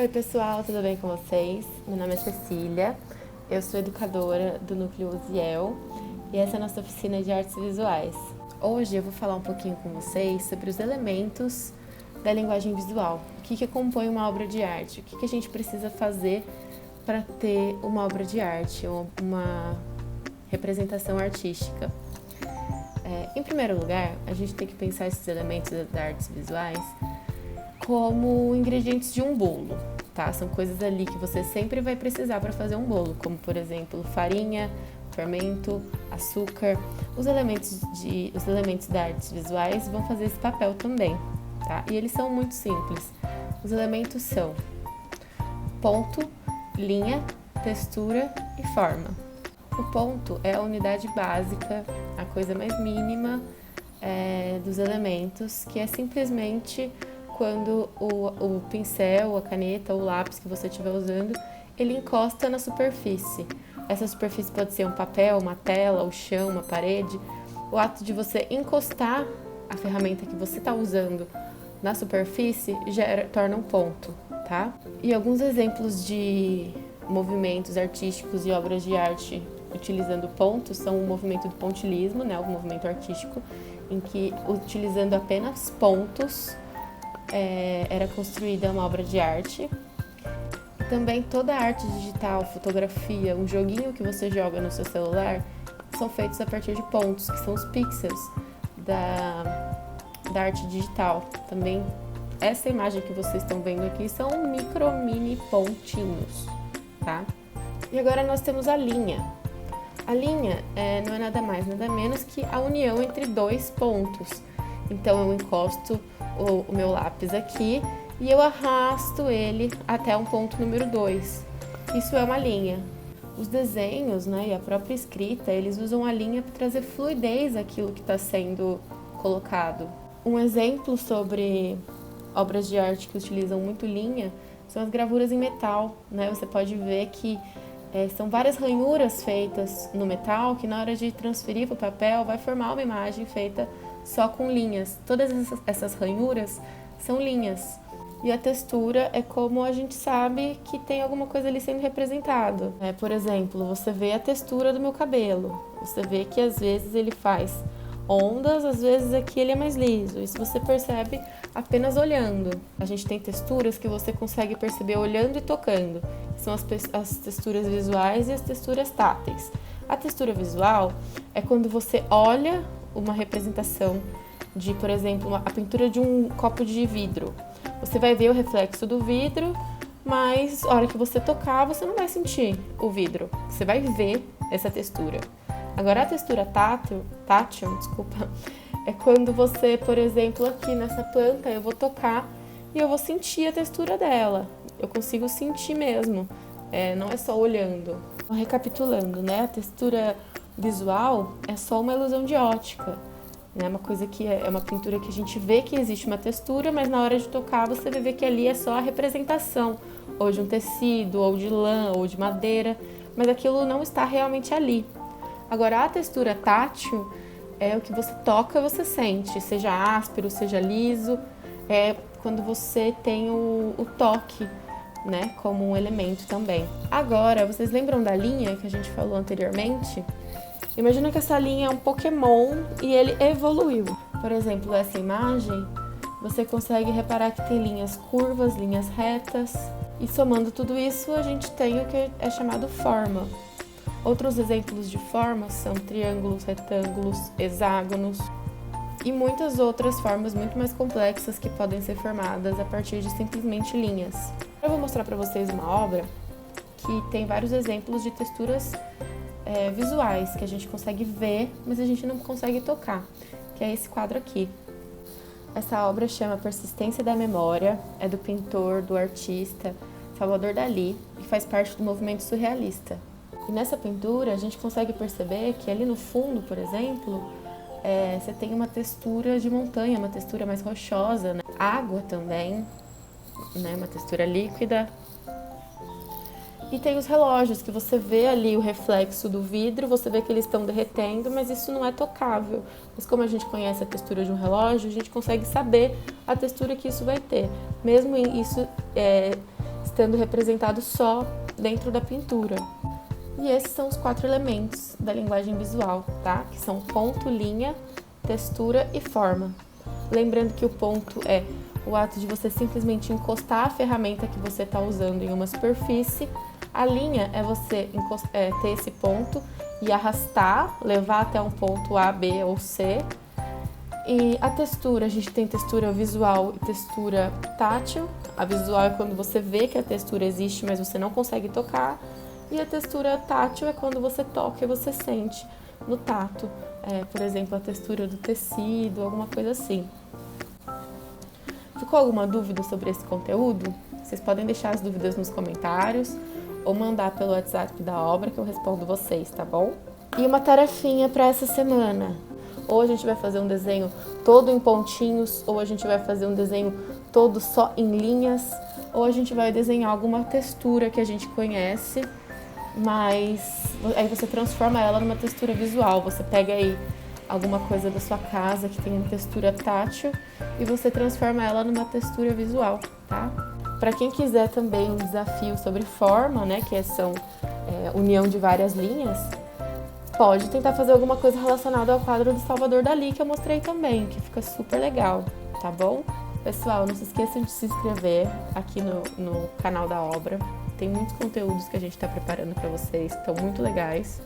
Oi pessoal, tudo bem com vocês? Meu nome é Cecília, eu sou educadora do Núcleo Uziel e essa é a nossa oficina de artes visuais. Hoje eu vou falar um pouquinho com vocês sobre os elementos da linguagem visual, o que compõe uma obra de arte, o que a gente precisa fazer para ter uma obra de arte, uma representação artística. Em primeiro lugar, a gente tem que pensar esses elementos das artes visuais como ingredientes de um bolo, tá? São coisas ali que você sempre vai precisar para fazer um bolo, como por exemplo farinha, fermento, açúcar. Os elementos das artes visuais vão fazer esse papel também, tá? E eles são muito simples. Os elementos são ponto, linha, textura e forma. O ponto é a unidade básica, a coisa mais mínima dos elementos, que é simplesmente quando o pincel, a caneta ou o lápis que você estiver usando, ele encosta na superfície. Essa superfície pode ser um papel, uma tela, o chão, uma parede. O ato de você encostar a ferramenta que você está usando na superfície torna um ponto, tá? E alguns exemplos de movimentos artísticos e obras de arte utilizando pontos são o movimento do pontilhismo, né, o movimento artístico, em que utilizando apenas pontos era construída uma obra de arte. E também toda a arte digital, fotografia, um joguinho que você joga no seu celular, são feitos a partir de pontos, que são os pixels da arte digital. Também essa imagem que vocês estão vendo aqui são mini pontinhos, tá? E agora nós temos a linha. A linha não é nada mais, nada menos que a união entre dois pontos. Então eu encosto o meu lápis aqui e eu arrasto ele até um ponto número 2. Isso é uma linha. Os desenhos, né, e a própria escrita, eles usam a linha para trazer fluidez àquilo que está sendo colocado. Um exemplo sobre obras de arte que utilizam muito linha são as gravuras em metal, né? Você pode ver que são várias ranhuras feitas no metal que na hora de transferir para o papel vai formar uma imagem feita só com linhas. Todas essas ranhuras são linhas. E a textura é como a gente sabe que tem alguma coisa ali sendo representado. Por exemplo, você vê a textura do meu cabelo. Você vê que às vezes ele faz ondas, às vezes aqui ele é mais liso. Isso você percebe apenas olhando. A gente tem texturas que você consegue perceber olhando e tocando. São as texturas visuais e as texturas táteis. A textura visual é quando você olha uma representação de, por exemplo, a pintura de um copo de vidro. Você vai ver o reflexo do vidro, mas na hora que você tocar, você não vai sentir o vidro. Você vai ver essa textura. Agora, a textura tátil, é quando você, por exemplo, aqui nessa planta, eu vou tocar e eu vou sentir a textura dela. Eu consigo sentir mesmo, não é só olhando. Então, recapitulando, né? A textura visual é só uma ilusão de ótica, né? Uma coisa que é uma pintura que a gente vê que existe uma textura, mas na hora de tocar você vai ver que ali é só a representação, ou de um tecido, ou de lã, ou de madeira, mas aquilo não está realmente ali. Agora, a textura tátil é o que você toca, você sente, seja áspero, seja liso, é quando você tem o toque, né, como um elemento também. Agora, vocês lembram da linha que a gente falou anteriormente? Imagina que essa linha é um Pokémon e ele evoluiu. Por exemplo, essa imagem, você consegue reparar que tem linhas curvas, linhas retas, e somando tudo isso, a gente tem o que é chamado forma. Outros exemplos de formas são triângulos, retângulos, hexágonos e muitas outras formas muito mais complexas que podem ser formadas a partir de simplesmente linhas. Eu vou mostrar para vocês uma obra que tem vários exemplos de texturas visuais que a gente consegue ver, mas a gente não consegue tocar, que é esse quadro aqui. Essa obra chama Persistência da Memória, é do pintor, do artista Salvador Dalí e faz parte do movimento surrealista. E nessa pintura a gente consegue perceber que ali no fundo, por exemplo, você tem uma textura de montanha, uma textura mais rochosa, né? Água também, né? Uma textura líquida. E tem os relógios, que você vê ali o reflexo do vidro, você vê que eles estão derretendo, mas isso não é tocável. Mas como a gente conhece a textura de um relógio, a gente consegue saber a textura que isso vai ter. Mesmo isso estando representado só dentro da pintura. E esses são os 4 elementos da linguagem visual, tá? Que são ponto, linha, textura e forma. Lembrando que o ponto é o ato de você simplesmente encostar a ferramenta que você está usando em uma superfície. A linha é você ter esse ponto e arrastar, levar até um ponto A, B ou C. E a textura, a gente tem textura visual e textura tátil. A visual é quando você vê que a textura existe, mas você não consegue tocar. E a textura tátil é quando você toca e você sente no tato. Por exemplo, a textura do tecido, alguma coisa assim. Ficou alguma dúvida sobre esse conteúdo? Vocês podem deixar as dúvidas nos comentários ou mandar pelo WhatsApp da obra que eu respondo vocês, tá bom? E uma tarefinha para essa semana. Ou a gente vai fazer um desenho todo em pontinhos, ou a gente vai fazer um desenho todo só em linhas, ou a gente vai desenhar alguma textura que a gente conhece, mas aí você transforma ela numa textura visual. Você pega aí alguma coisa da sua casa que tem uma textura tátil e você transforma ela numa textura visual, tá? Para quem quiser também um desafio sobre forma, né, que são união de várias linhas, pode tentar fazer alguma coisa relacionada ao quadro do Salvador Dalí, que eu mostrei também, que fica super legal, tá bom? Pessoal, não se esqueçam de se inscrever aqui no canal da obra. Tem muitos conteúdos que a gente está preparando para vocês, estão muito legais.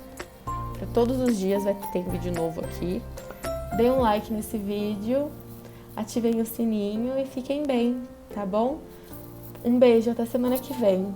Para todos os dias vai ter vídeo novo aqui. Deem um like nesse vídeo, ativem o sininho e fiquem bem, tá bom? Um beijo, até semana que vem.